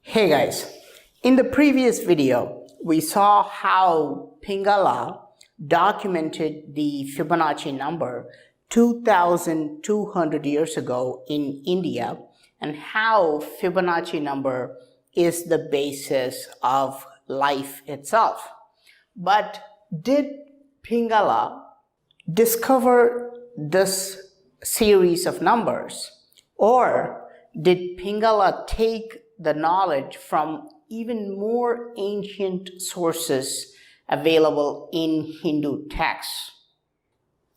Hey guys, in the previous video, we saw how Pingala documented the Fibonacci number 2,200 years ago in India and how Fibonacci number is the basis of life itself. But did Pingala discover this series of numbers, or did Pingala take the knowledge from even more ancient sources available in Hindu texts?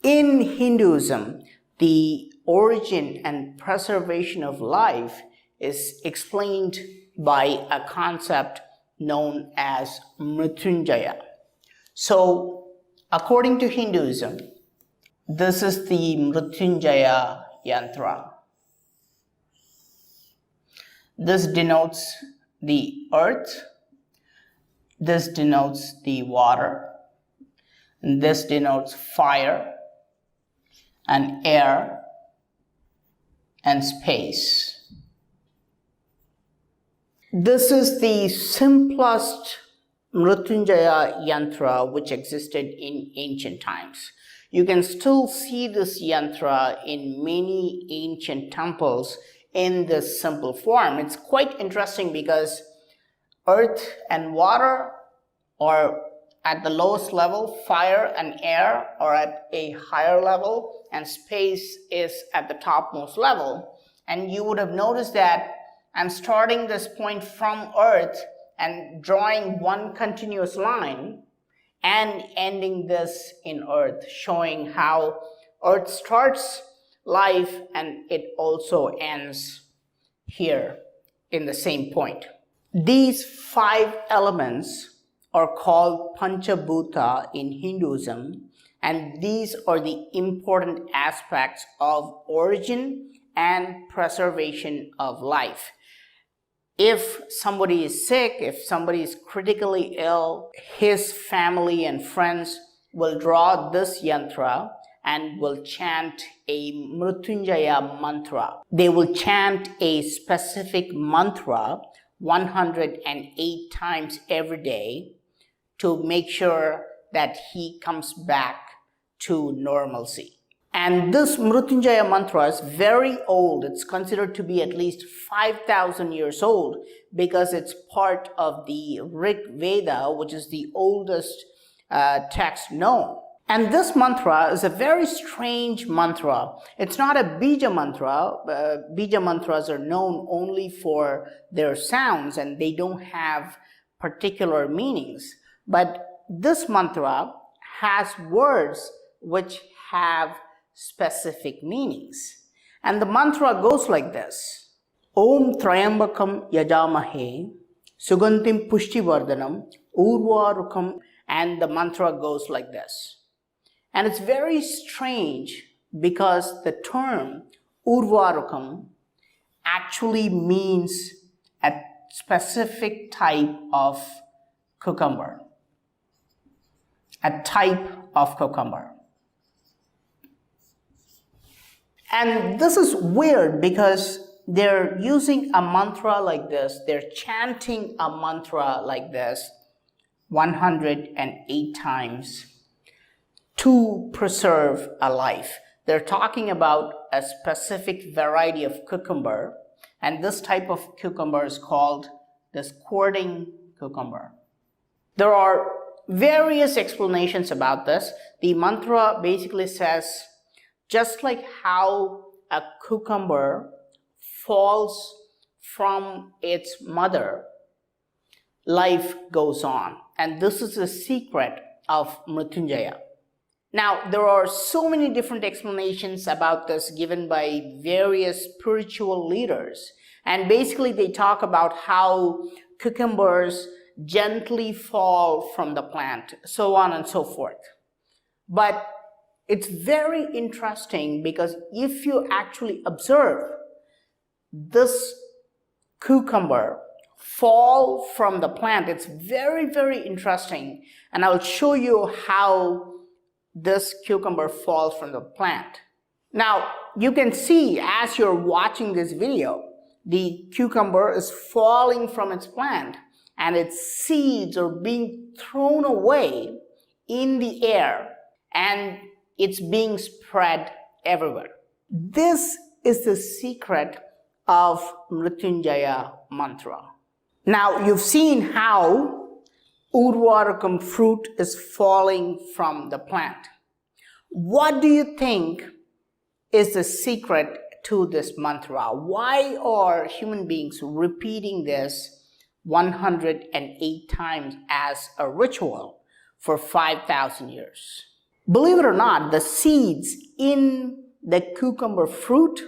In Hinduism, the origin and preservation of life is explained by a concept known as Mrityunjaya. So, according to Hinduism, this is the Mrityunjaya yantra. This denotes the earth, this denotes the water, and this denotes fire and air and space. This is the simplest Mrityunjaya yantra which existed in ancient times. You can still see this yantra in many ancient temples in this simple form. It's quite interesting because earth and water are at the lowest level, fire and air are at a higher level, and space is at the topmost level. And you would have noticed that I'm starting this point from earth and drawing one continuous line and ending this in earth, showing how earth starts life and it also ends here in the same point. These 5 elements are called Panchabhuta in Hinduism, and these are the important aspects of origin and preservation of life. If somebody is sick, if somebody is critically ill, his family and friends will draw this yantra and will chant a Mrityunjaya mantra. They will chant a specific mantra 108 times every day to make sure that he comes back to normalcy. And this Mrityunjaya mantra is very old. It's considered to be at least 5,000 years old because it's part of the Veda, which is the oldest text known. And this mantra is a very strange mantra. It's not a bija mantra. Bija mantras are known only for their sounds and they don't have particular meanings. But this mantra has words which have specific meanings. And the mantra goes like this: Om Trayambakam Yajamahe Sugantim Pushtivardhanam Urvarukam. And the mantra goes like this. And it's very strange because the term Urvarukam actually means a specific type of cucumber. A type of cucumber. And this is weird because they're using a mantra like this, they're chanting a mantra like this 108 times to preserve a life. They're talking about a specific variety of cucumber, and this type of cucumber is called the squirting cucumber. There are various explanations about this. The mantra basically says, just like how a cucumber falls from its mother, life goes on. And this is the secret of Mrityunjaya. Now, there are so many different explanations about this given by various spiritual leaders. And basically they talk about how cucumbers gently fall from the plant, so on and so forth. But it's very interesting because if you actually observe this cucumber fall from the plant, it's very, very interesting. And I'll show you how this cucumber falls from the plant. Now, you can see as you're watching this video the cucumber is falling from its plant and its seeds are being thrown away in the air and it's being spread everywhere. This is the secret of Mrityunjaya mantra. Now you've seen how Urvarakam fruit is falling from the plant. What do you think is the secret to this mantra? Why are human beings repeating this 108 times as a ritual for 5,000 years? Believe it or not, the seeds in the cucumber fruit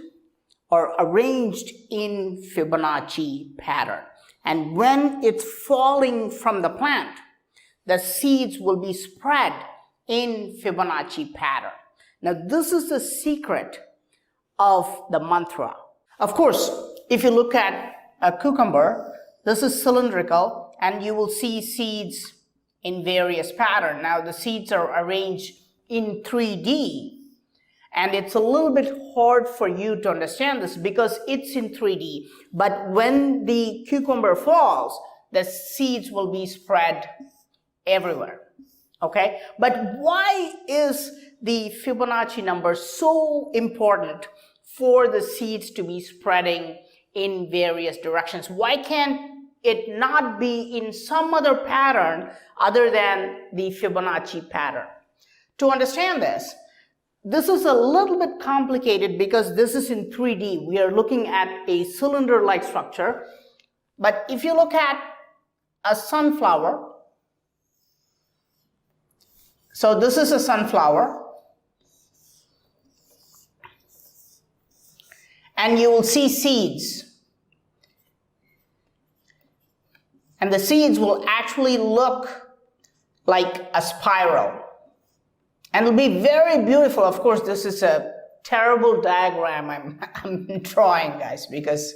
are arranged in Fibonacci pattern. And when it's falling from the plant, the seeds will be spread in Fibonacci pattern. Now, this is the secret of the mantra. Of course, if you look at a cucumber, this is cylindrical and you will see seeds in various patterns. Now, the seeds are arranged in 3D. And it's a little bit hard for you to understand this because it's in 3D. But when the cucumber falls, the seeds will be spread everywhere. Okay? But why is the Fibonacci number so important for the seeds to be spreading in various directions? Why can't it not be in some other pattern other than the Fibonacci pattern? To understand this is a little bit complicated because this is in 3D. We are looking at a cylinder-like structure. But if you look at a sunflower, so this is a sunflower, and you will see seeds. And the seeds will actually look like a spiral. And it'll be very beautiful. Of course, this is a terrible diagram I'm drawing, guys, because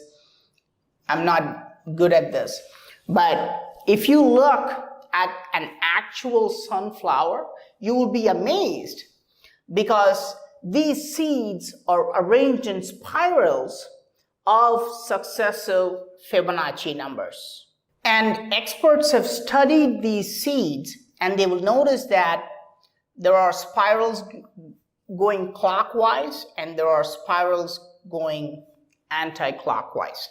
I'm not good at this. But if you look at an actual sunflower, you will be amazed because these seeds are arranged in spirals of successive Fibonacci numbers. And experts have studied these seeds and they will notice that there are spirals going clockwise and there are spirals going anti-clockwise.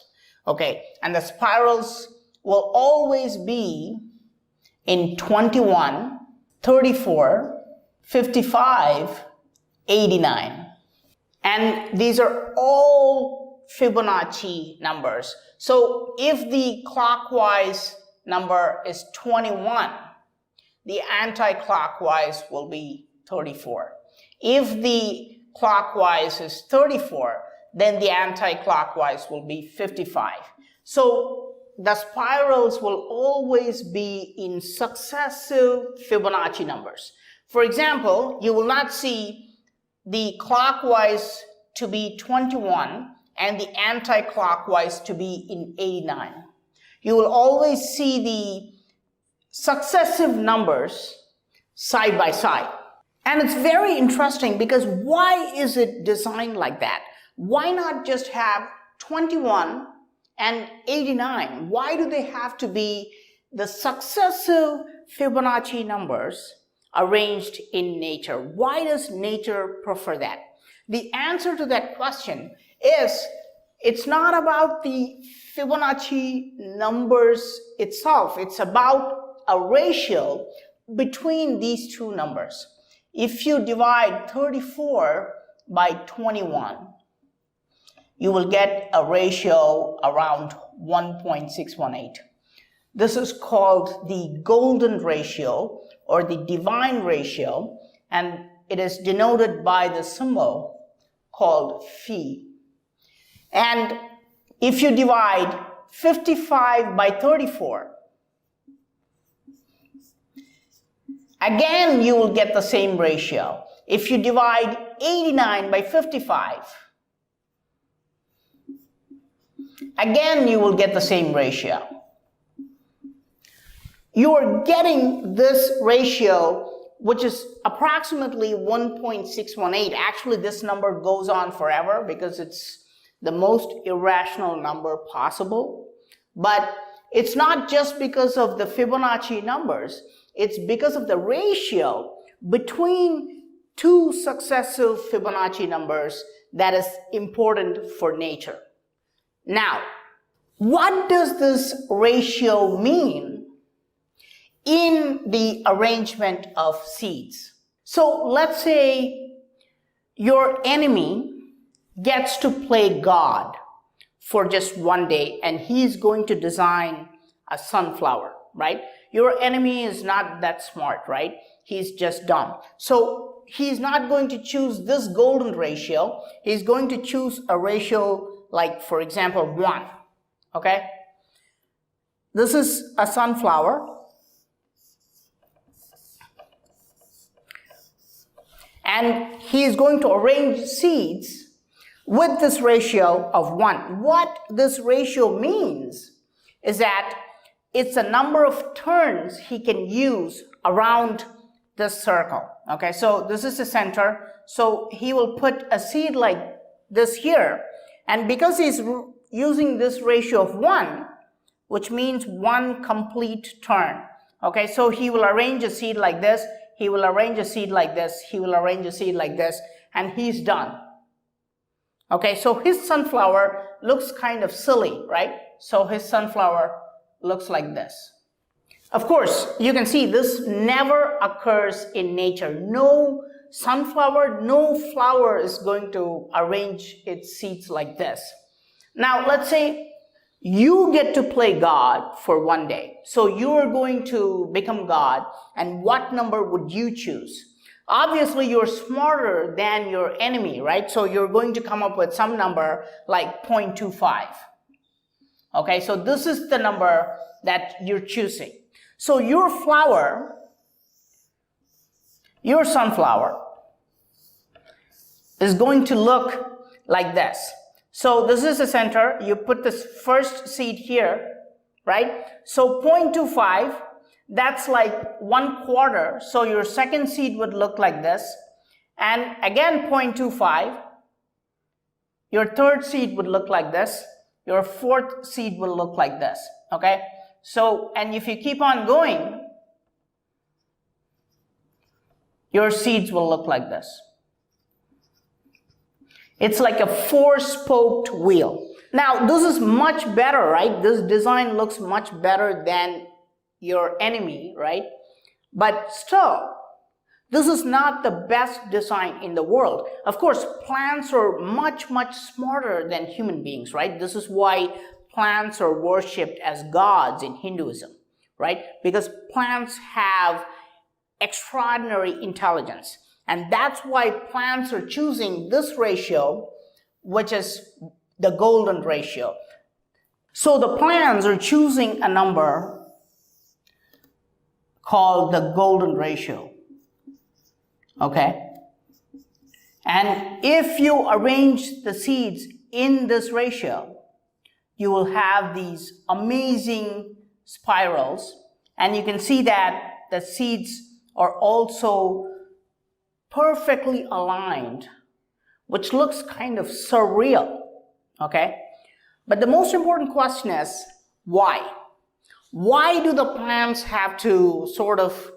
Okay, and the spirals will always be in 21, 34, 55, 89. And these are all Fibonacci numbers. So if the clockwise number is 21, the anti-clockwise will be 34. If the clockwise is 34, then the anti-clockwise will be 55. So the spirals will always be in successive Fibonacci numbers. For example, you will not see the clockwise to be 21 and the anti-clockwise to be in 89. You will always see the successive numbers side by side. And it's very interesting because why is it designed like that? Why not just have 21 and 89? Why do they have to be the successive Fibonacci numbers arranged in nature? Why does nature prefer that? The answer to that question is it's not about the Fibonacci numbers itself. It's about a ratio between these two numbers. If you divide 34 by 21, you will get a ratio around 1.618. This is called the golden ratio or the divine ratio, and it is denoted by the symbol called phi. And if you divide 55 by 34, again, you will get the same ratio. If you divide 89 by 55, again, you will get the same ratio. You are getting this ratio, which is approximately 1.618. Actually, this number goes on forever because it's the most irrational number possible. But it's not just because of the Fibonacci numbers, it's because of the ratio between two successive Fibonacci numbers that is important for nature. Now, what does this ratio mean in the arrangement of seeds? So let's say your enemy gets to play God for just one day and he's going to design a sunflower, right? Your enemy is not that smart, right? He's just dumb. So he's not going to choose this golden ratio. He's going to choose a ratio like, for example, 1. Okay? This is a sunflower. And he is going to arrange seeds with this ratio of 1. What this ratio means is that it's a number of turns he can use around this circle. Okay, so this is the center. So he will put a seed like this here. And because he's using this ratio of 1, which means 1 complete turn. Okay, so he will arrange a seed like this. He will arrange a seed like this. He will arrange a seed like this. And he's done. Okay, so his sunflower looks kind of silly, right? So his sunflower looks like this. Of course, you can see this never occurs in nature. No sunflower, no flower is going to arrange its seeds like this. Now, let's say you get to play God for one day. So you are going to become God, and what number would you choose? Obviously, you're smarter than your enemy, right? So you're going to come up with some number like 0.25. Okay, so this is the number that you're choosing. So your flower, your sunflower, is going to look like this. So this is the center. You put this first seed here, right? So 0.25, that's like 1/4. So your second seed would look like this. And again 0.25. Your third seed would look like this. Your fourth seed will look like this. Okay? So, and if you keep on going, your seeds will look like this. It's like a 4-spoked wheel. Now, this is much better, right? This design looks much better than your enemy, right? But still, this is not the best design in the world. Of course, plants are much, much smarter than human beings, right? This is why plants are worshipped as gods in Hinduism, right? Because plants have extraordinary intelligence. And that's why plants are choosing this ratio, which is the golden ratio. So the plants are choosing a number called the golden ratio. Okay? And if you arrange the seeds in this ratio, you will have these amazing spirals. And you can see that the seeds are also perfectly aligned, which looks kind of surreal. Okay? But the most important question is, why? Why do the plants have to sort of,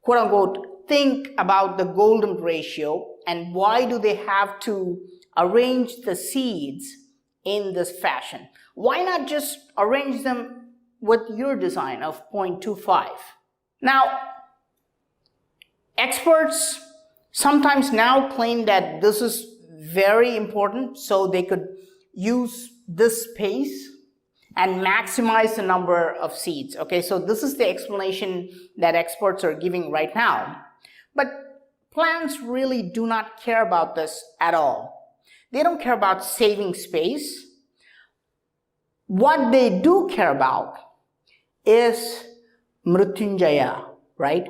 quote unquote, think about the golden ratio, and why do they have to arrange the seeds in this fashion? Why not just arrange them with your design of 0.25? Now, experts sometimes now claim that this is very important, so they could use this space and maximize the number of seeds. Okay, so this is the explanation that experts are giving right now. But plants really do not care about this at all. They don't care about saving space. What they do care about is Mrityunjaya, right?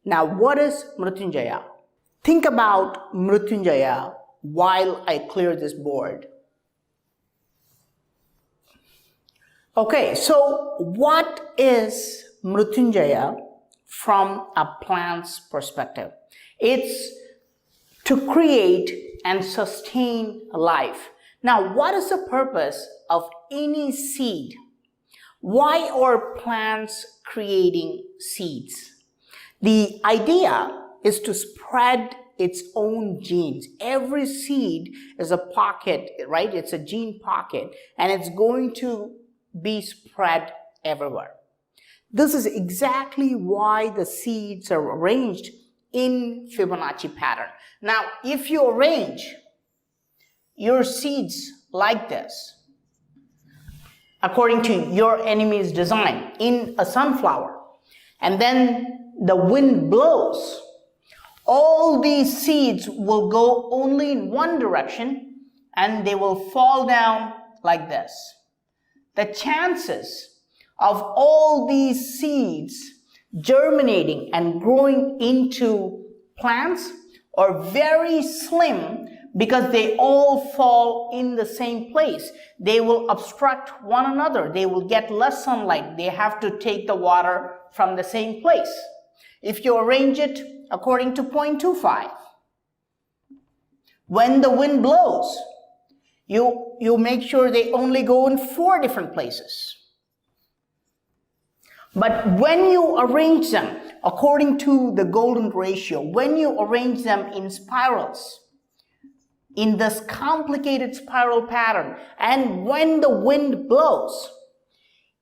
Now, what is Mrityunjaya? Think about Mrityunjaya while I clear this board. Okay, so what is Mrityunjaya from a plant's perspective? It's to create and sustain life. Now, what is the purpose of any seed? Why are plants creating seeds? The idea is to spread its own genes. Every seed is a pocket, right? It's a gene pocket, and it's going to be spread everywhere. This is exactly why the seeds are arranged in Fibonacci pattern. Now, if you arrange your seeds like this, according to your enemy's design, in a sunflower, and then the wind blows, all these seeds will go only in one direction and they will fall down like this. The chances of all these seeds germinating and growing into plants are very slim because they all fall in the same place. They will obstruct one another. They will get less sunlight. They have to take the water from the same place. If you arrange it according to 0.25, when the wind blows, you make sure they only go in 4 different places. But when you arrange them according to the golden ratio, when you arrange them in spirals, in this complicated spiral pattern, and when the wind blows,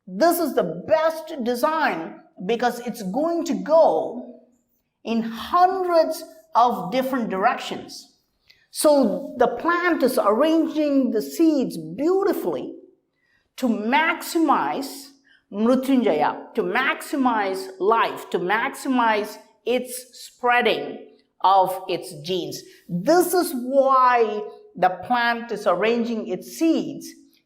this is the best design because it's going to go in hundreds of different directions. So the plant is arranging the seeds beautifully to maximize Mrityunjaya, to maximize life, to maximize its spreading of its genes. This is why the plant is arranging its seeds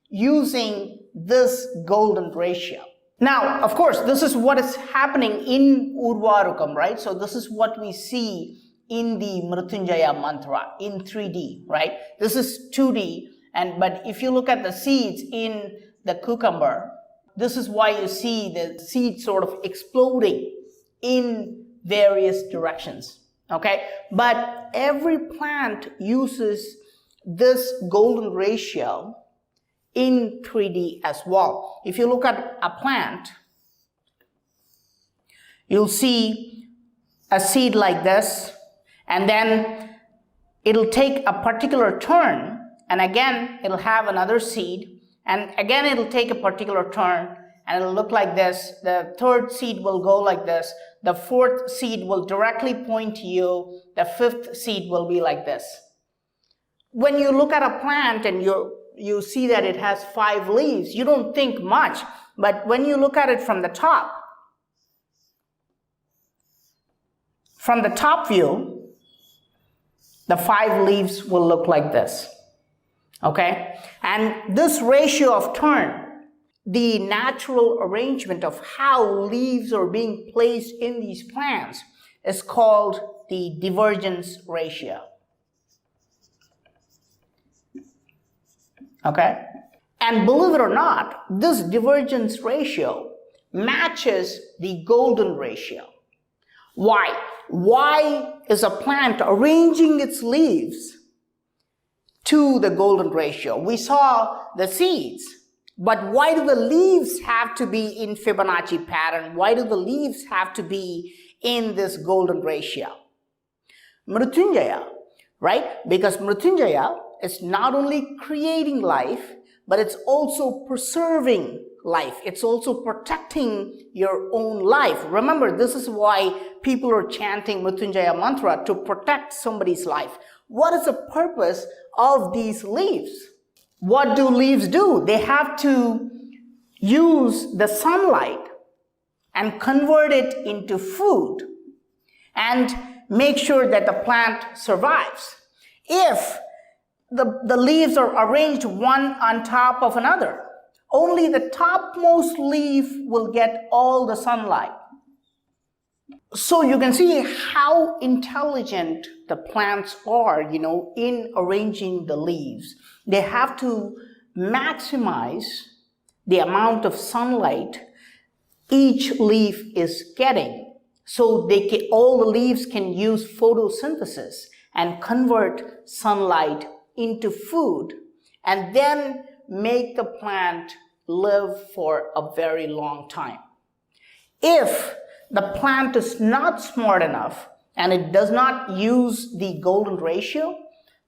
using this golden ratio. Now, of course, this is what is happening in Urvarukam, right? So this is what we see in the Mrityunjaya mantra in 3D, right? This is 2D, but if you look at the seeds in the cucumber, this is why you see the seeds sort of exploding in various directions, okay? But every plant uses this golden ratio in 3D as well. If you look at a plant, you'll see a seed like this, and then it'll take a particular turn, and again it'll have another seed, and again it'll take a particular turn, and it'll look like this. The third seed will go like this. The fourth seed will directly point to you. The fifth seed will be like this. When you look at a plant and you see that it has 5 leaves, you don't think much, but when you look at it from the top view, the 5 leaves will look like this, okay? And this ratio of turn, the natural arrangement of how leaves are being placed in these plants, is called the divergence ratio. Okay? And believe it or not, this divergence ratio matches the golden ratio. Why? Why is a plant arranging its leaves to the golden ratio? We saw the seeds, but why do the leaves have to be in Fibonacci pattern? Why do the leaves have to be in this golden ratio? Mrityunjaya, right? Because Mrityunjaya is not only creating life, but it's also preserving life. It's also protecting your own life. Remember, this is why people are chanting Mrityunjaya mantra, to protect somebody's life. What is the purpose of these leaves? What do leaves do? They have to use the sunlight and convert it into food and make sure that the plant survives. If the leaves are arranged one on top of another, only the topmost leaf will get all the sunlight. So you can see how intelligent the plants are, in arranging the leaves. They have to maximize the amount of sunlight each leaf is getting, so all the leaves can use photosynthesis and convert sunlight into food and then make the plant live for a very long time. If the plant is not smart enough and it does not use the golden ratio,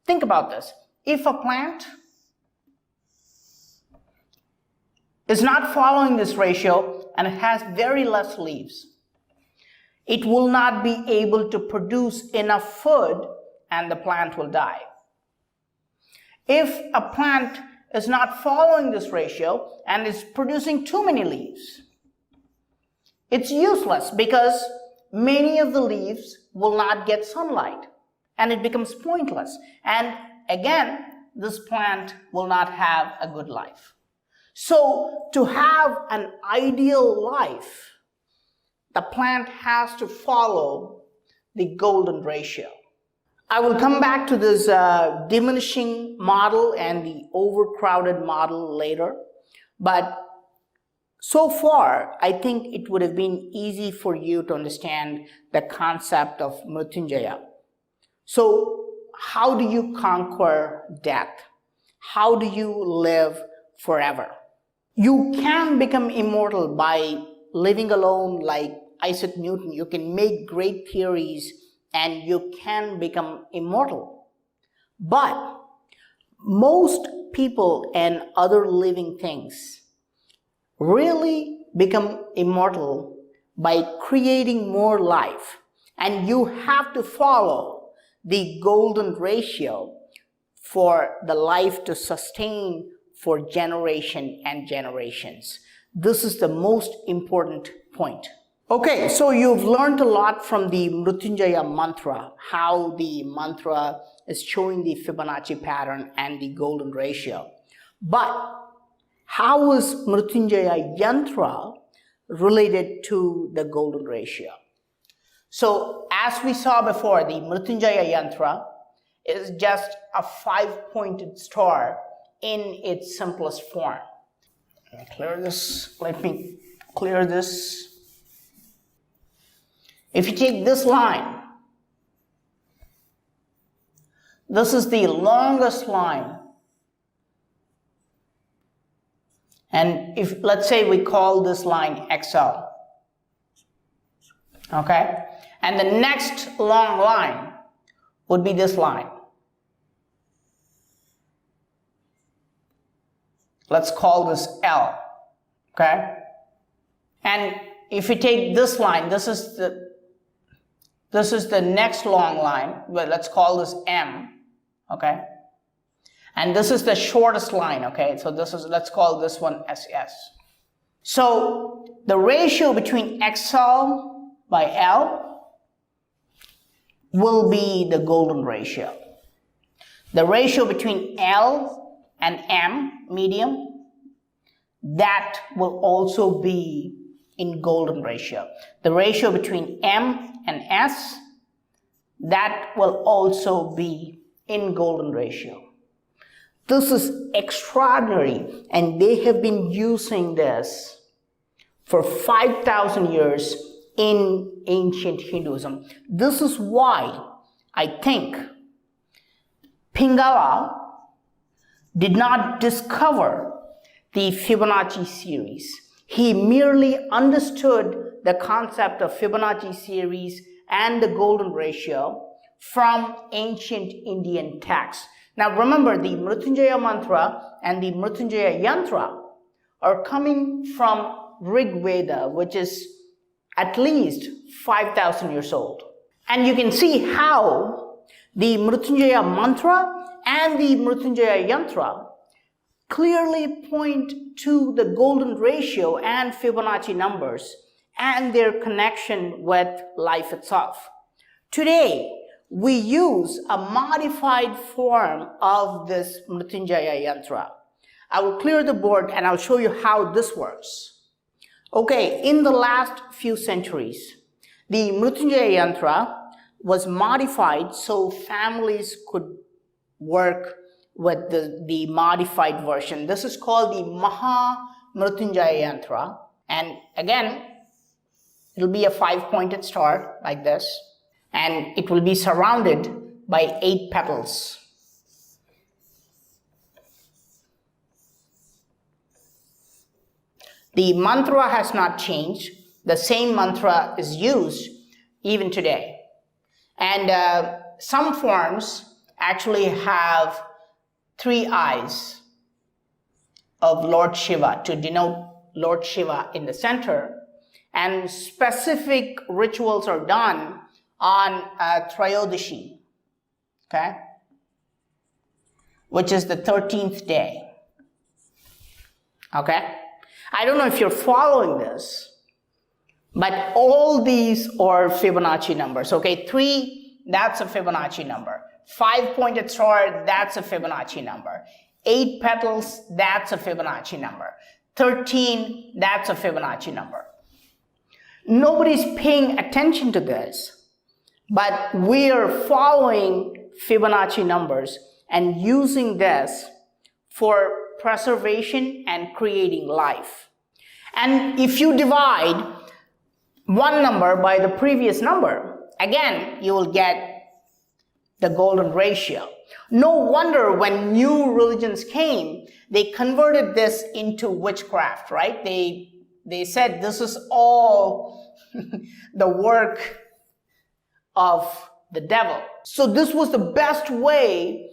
think about this. If a plant is not following this ratio and it has very less leaves, it will not be able to produce enough food and the plant will die. If a plant is not following this ratio and is producing too many leaves, it's useless because many of the leaves will not get sunlight and it becomes pointless. And again, this plant will not have a good life. So to have an ideal life, the plant has to follow the golden ratio. I will come back to this diminishing model and the overcrowded model later, but so far, I think it would have been easy for you to understand the concept of Mrityunjaya. So, how do you conquer death? How do you live forever? You can become immortal by living alone like Isaac Newton. You can make great theories and you can become immortal. But most people and other living things really become immortal by creating more life, and you have to follow the golden ratio for the life to sustain for generation and generations. This is the most important point. Okay, so you've learned a lot from the Mrityunjaya mantra, how the mantra is showing the Fibonacci pattern and the golden ratio. But how is MrityunjayaThe related to the golden ratio? So as we saw before, the MrityunjayaThe is just a 5-pointed star in its simplest form. Let me clear this. If you take this line, this is the longest line. And if, let's say, we call this line XL, okay? And the next long line would be this line. Let's call this L, okay? And if you take this line, this is the next long line, but let's call this M, okay? And this is the shortest line, okay? So let's call this one SS. So the ratio between XL by L will be the golden ratio. The ratio between L and M, medium, that will also be in golden ratio. The ratio between M and S, that will also be in golden ratio. This is extraordinary, and they have been using this for 5,000 years in ancient Hinduism. This is why I think Pingala did not discover the Fibonacci series. He merely understood the concept of Fibonacci series and the golden ratio from ancient Indian texts. Now remember, the Mrityunjaya mantra and the MrityunjayaThe are coming from Rig Veda, which is at least 5,000 years old. And you can see how the Mrityunjaya mantra and the MrityunjayaThe clearly point to the golden ratio and Fibonacci numbers and their connection with life itself. Today, we use a modified form of this MrityunjayaThe. I will clear the board and I'll show you how this works. Okay, in the last few centuries, the MrityunjayaThe was modified so families could work with the modified version. This is called the MrityunjayaThe. And again, it'll be a 5-pointed star like this. And it will be surrounded by 8 petals. The mantra has not changed. The same mantra is used even today. And some forms actually have 3 eyes of Lord Shiva to denote Lord Shiva in the center. And specific rituals are done on Trayodashi, okay, which is the 13th day. Okay, I don't know if you're following this, but all these are Fibonacci numbers. Okay, 3, that's a Fibonacci number. 5-pointed star, that's a Fibonacci number. 8 petals, that's a Fibonacci number. 13, that's a Fibonacci number. Nobody's paying attention to this, but we are following Fibonacci numbers and using this for preservation and creating life. And if you divide one number by the previous number, again, you will get the golden ratio. No wonder when new religions came, they converted this into witchcraft, right? They said this is all the work of the devil. So this was the best way,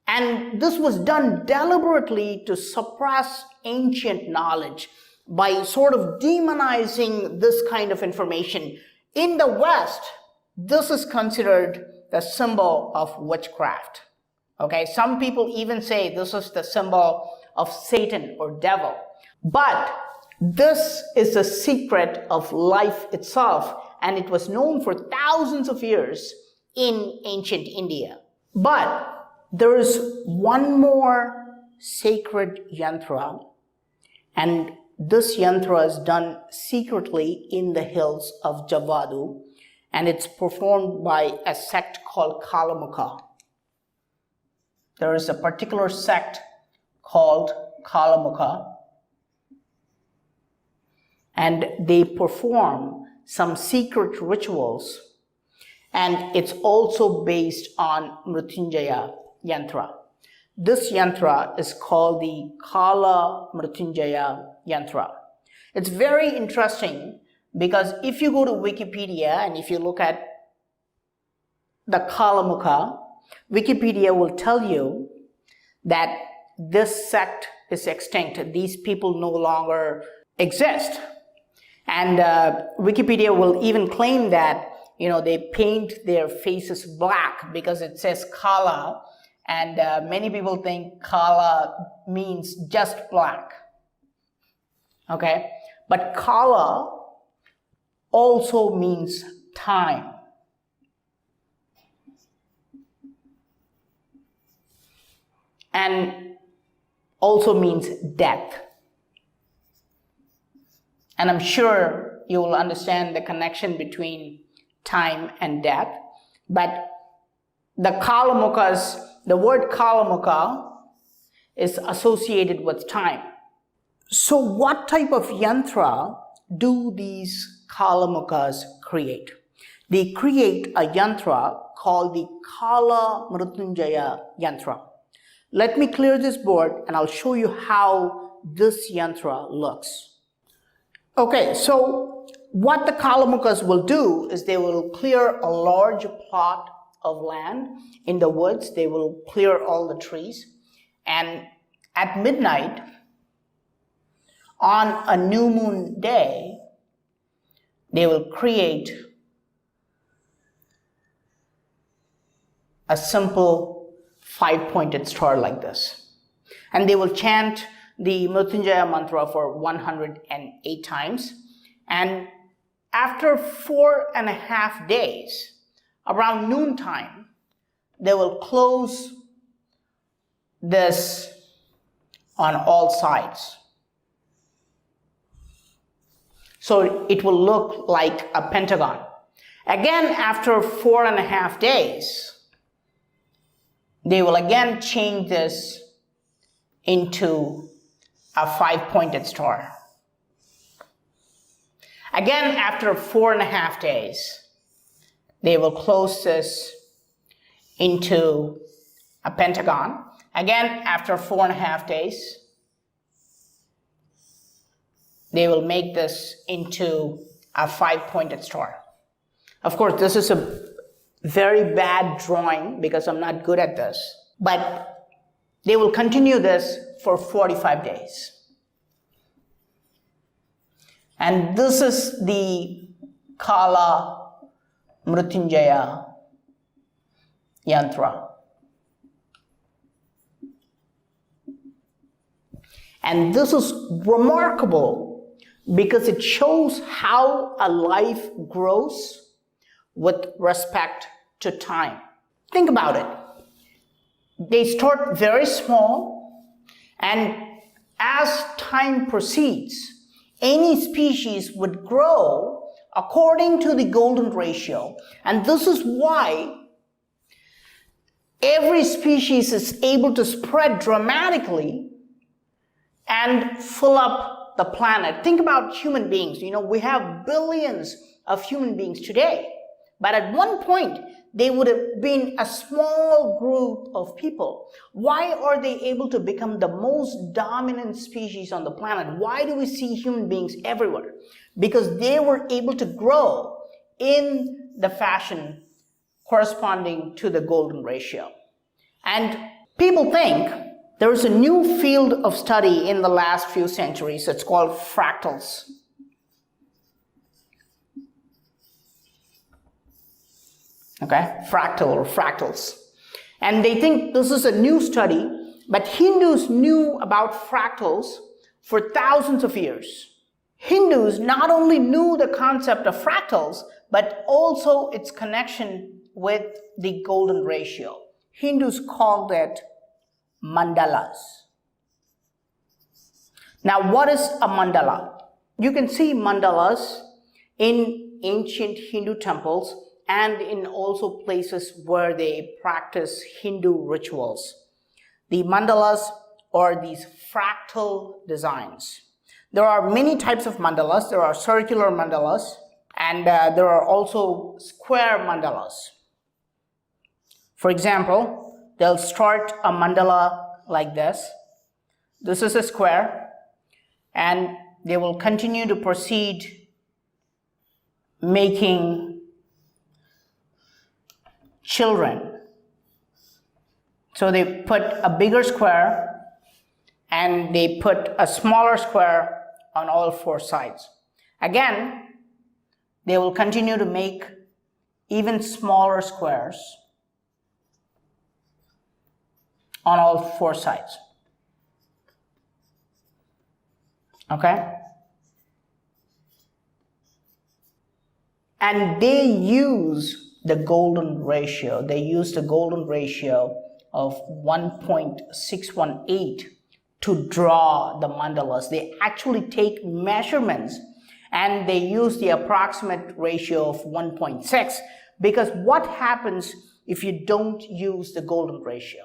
and this was done deliberately to suppress ancient knowledge by sort of demonizing this kind of information. In the West, this is considered the symbol of witchcraft. Okay, some people even say this is the symbol of Satan or devil. But this is the secret of life itself, and it was known for thousands of years in ancient India. But there is one more sacred yantra, and this yantra is done secretly in the hills of Javadu, and it's performed by a sect called Kalamukha. There is a particular sect called Kalamukha, and they perform some secret rituals, and it's also based on Mrityunjaya yantra. This yantra is called the Kala Mrityunjaya yantra. It's very interesting because if you go to Wikipedia and if you look at the Kalamukha, Wikipedia will tell you that this sect is extinct. These people no longer exist. And Wikipedia will even claim that, they paint their faces black because it says Kala, and many people think Kala means just black. Okay? But Kala also means time. And also means death. And I'm sure you will understand the connection between time and death. But the word Kalamukha is associated with time. So what type of yantra do these Kalamukhas create? They create a yantra called the Kala Mrityunjaya yantra. Let me clear this board and I'll show you how this yantra looks. Okay, so what the Kalamukhas will do is they will clear a large plot of land in the woods. They will clear all the trees, and at midnight on a new moon day, they will create a simple 5-pointed star like this. And they will chant the Mrityunjaya mantra for 108 times. And after 4.5 days, around noontime, they will close this on all sides. So it will look like a pentagon. Again, after 4.5 days, they will again change this into a 5-pointed star. Again, after 4.5 days, they will close this into a pentagon. Again, after 4.5 days, they will make this into a 5-pointed star. Of course, this is a very bad drawing because I'm not good at this, but they will continue this for 45 days. And this is the Kala Mrityunjaya Yantra. And this is remarkable because it shows how a life grows with respect to time. Think about it. They start very small, and as time proceeds, any species would grow according to the golden ratio. And this is why every species is able to spread dramatically and fill up the planet. Think about human beings. We have billions of human beings today, but at one point, they would have been a small group of people. Why are they able to become the most dominant species on the planet? Why do we see human beings everywhere? Because they were able to grow in the fashion corresponding to the golden ratio. And people think there is a new field of study in the last few centuries. It's called fractals. Okay, fractal or fractals. And they think this is a new study, but Hindus knew about fractals for thousands of years. Hindus not only knew the concept of fractals, but also its connection with the golden ratio. Hindus called it mandalas. Now, what is a mandala? You can see mandalas in ancient Hindu temples and in also places where they practice Hindu rituals. The mandalas are these fractal designs. There are many types of mandalas. There are circular mandalas, and there are also square mandalas. For example, they'll start a mandala like this. This is a square, and they will continue to proceed making children. So they put a bigger square and they put a smaller square on all four sides. Again, they will continue to make even smaller squares on all four sides. Okay? And they use the golden ratio. They use the golden ratio of 1.618 to draw the mandalas. They actually take measurements and they use the approximate ratio of 1.6, because what happens if you don't use the golden ratio?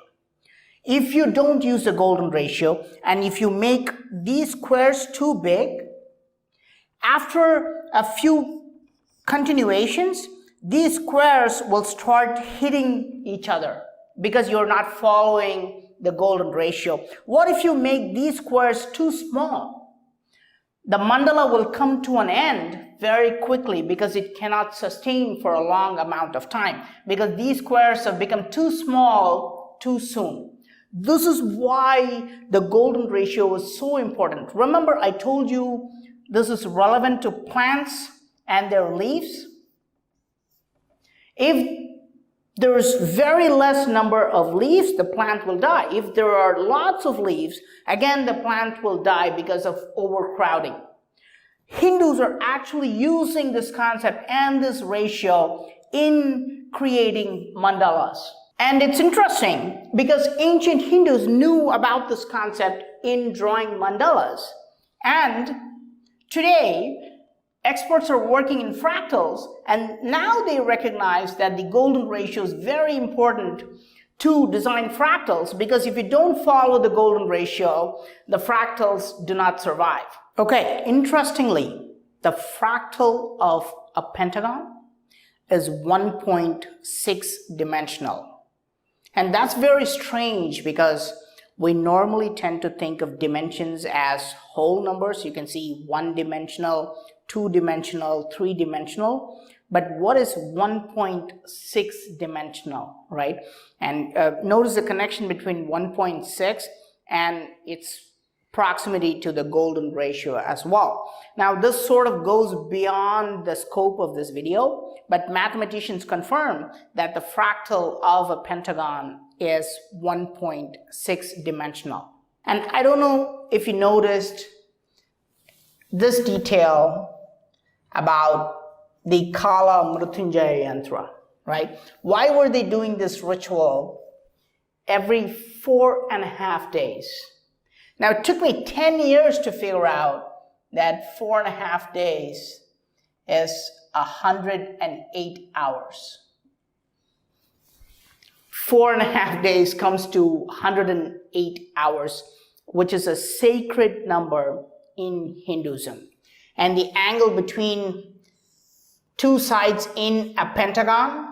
If you don't use the golden ratio and if you make these squares too big, after a few continuations, these squares will start hitting each other because you're not following the golden ratio. What if you make these squares too small? The mandala will come to an end very quickly because it cannot sustain for a long amount of time, because these squares have become too small too soon. This is why the golden ratio is so important. Remember, I told you this is relevant to plants and their leaves. If there's very less number of leaves, the plant will die. If there are lots of leaves, again, the plant will die because of overcrowding. Hindus are actually using this concept and this ratio in creating mandalas. And it's interesting because ancient Hindus knew about this concept in drawing mandalas. And today, experts are working in fractals, and now they recognize that the golden ratio is very important to design fractals, because if you don't follow the golden ratio, the fractals do not survive. Okay, interestingly, the fractal of a pentagon is 1.6 dimensional. And that's very strange because we normally tend to think of dimensions as whole numbers. You can see one-dimensional, two-dimensional, three-dimensional. But what is 1.6 dimensional, right? And notice the connection between 1.6 and its proximity to the golden ratio as well. Now, this sort of goes beyond the scope of this video, but mathematicians confirm that the fractal of a pentagon is 1.6 dimensional. And I don't know if you noticed this detail about the Kala Mrityunjaya Yantra, right? Why were they doing this ritual every 4.5 days? Now, it took me 10 years to figure out that 4.5 days is 108 hours. 4.5 days comes to 108 hours, which is a sacred number in Hinduism. And the angle between two sides in a pentagon,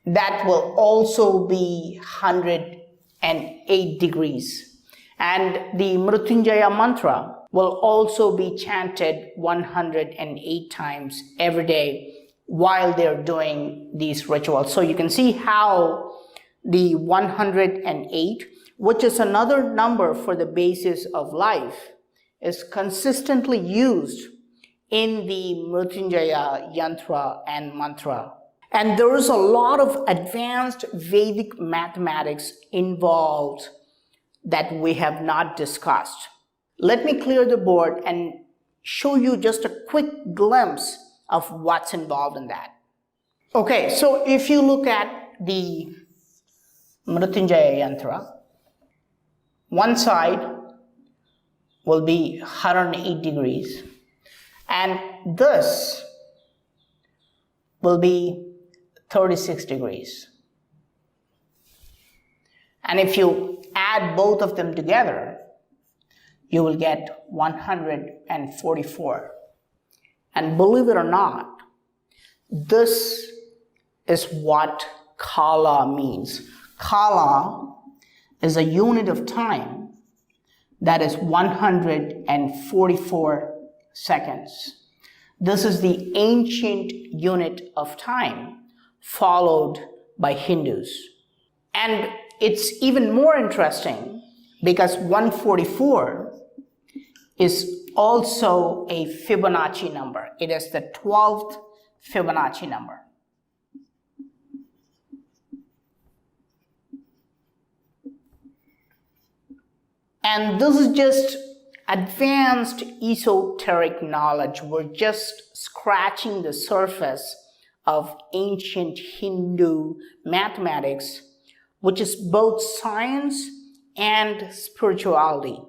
that will also be 108 degrees. And the Mrityunjaya mantra will also be chanted 108 times every day while they're doing these rituals. So you can see how the 108, which is another number for the basis of life, is consistently used in the Mrityunjaya Yantra and mantra. And there is a lot of advanced Vedic mathematics involved that we have not discussed. Let me clear the board and show you just a quick glimpse of what's involved in that. Okay, so if you look at the Mrityunjaya Yantra, one side will be 108 degrees. And this will be 36 degrees. And if you add both of them together, you will get 144. And believe it or not, this is what Kala means. Kala is a unit of time that is 144 seconds. This is the ancient unit of time followed by Hindus. And it's even more interesting because 144 is also a Fibonacci number. It is the 12th Fibonacci number. And this is just advanced esoteric knowledge. We're just scratching the surface of ancient Hindu mathematics, which is both science and spirituality.